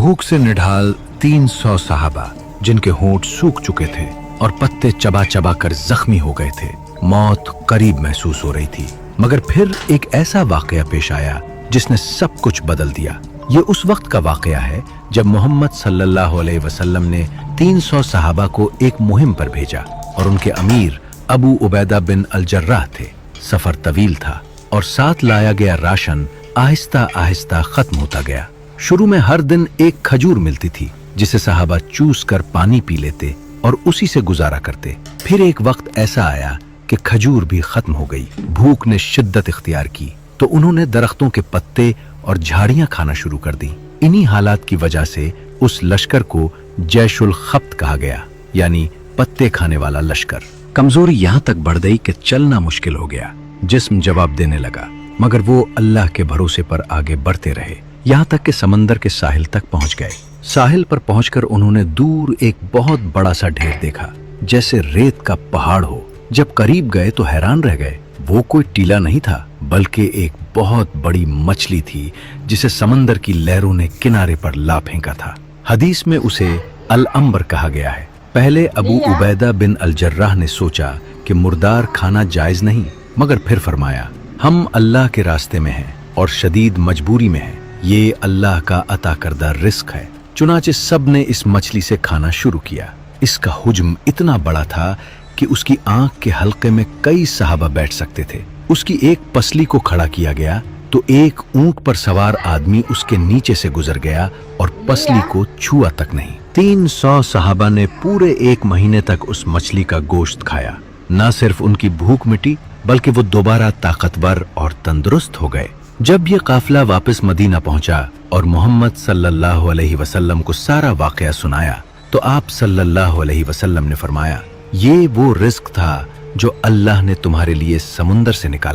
भूख से निढाल 300 सहाबा जिनके होंठ सूख चुके थे और पत्ते चबा चबा कर जख्मी हो गए थे। मौत करीब महसूस हो रही थी, मगर फिर एक ऐसा वाकया पेश आया जिसने सब कुछ बदल दिया। ये उस वक्त का वाकया है जब मोहम्मद सल्लल्लाहु अलैहि वसल्लम ने 300 सहाबा को एक मुहिम पर भेजा और उनके अमीर अबू उबैदा बिन अल जर्राह थे। सफर तवील था और साथ लाया गया राशन आहिस्ता आहिस्ता खत्म होता गया। शुरू में हर दिन एक खजूर मिलती थी जिसे सहाबा चूस कर पानी पी लेते और उसी से गुजारा करते। फिर एक वक्त ऐसा आया कि खजूर भी खत्म हो गई। भूख ने शिद्दत इख्तियार की तो उन्होंने दरख्तों के पत्ते और झाड़ियां खाना शुरू कर दी। इन्हीं हालात की वजह से उस लश्कर को जैशुल खप्त कहा गया, यानी पत्ते खाने वाला लश्कर। कमजोरी यहाँ तक बढ़ गई कि चलना मुश्किल हो गया। जिस्म जवाब देने लगा, मगर वो अल्लाह के भरोसे पर आगे बढ़ते रहे, यहाँ तक कि समंदर के साहिल तक पहुंच गए। साहिल पर पहुंचकर उन्होंने दूर एक बहुत बड़ा सा ढेर देखा, जैसे रेत का पहाड़ हो। जब करीब गए तो हैरान रह गए। वो कोई टीला नहीं था, बल्कि एक बहुत बड़ी मछली थी जिसे समंदर की लहरों ने किनारे पर ला फेंका था। हदीस में उसे अल अंबर कहा गया है। पहले अबू उबैदा बिन अल जर्राह ने सोचा कि मुर्दार खाना जायज नहीं, मगर फिर फरमाया, हम अल्लाह के रास्ते में हैं और शदीद मजबूरी में हैं। ये अल्लाह का अता करदा रिस्क है। चुनाचे सब ने इस मछली से खाना शुरू किया। इसका हुज्म इतना बड़ा था कि उसकी आंख के हल्के में कई सहाबा बैठ सकते थे। उसकी एक पसली को खड़ा किया गया तो एक ऊंट पर सवार आदमी उसके नीचे से गुजर गया और पसली को छुआ तक नहीं। 300 सहाबा ने पूरे 1 महीने तक उस मछली का गोश्त खाया। न सिर्फ उनकी भूख मिटी, बल्कि वो दोबारा ताकतवर और तंदुरुस्त हो गए। जब ये काफिला वापस मदीना पहुंचा और मोहम्मद सल्लल्लाहु अलैहि वसल्लम को सारा वाकया सुनाया, तो आप सल्लल्लाहु अलैहि वसल्लम ने फरमाया, ये वो रिस्क था जो अल्लाह ने तुम्हारे लिए समुंदर से निकाला।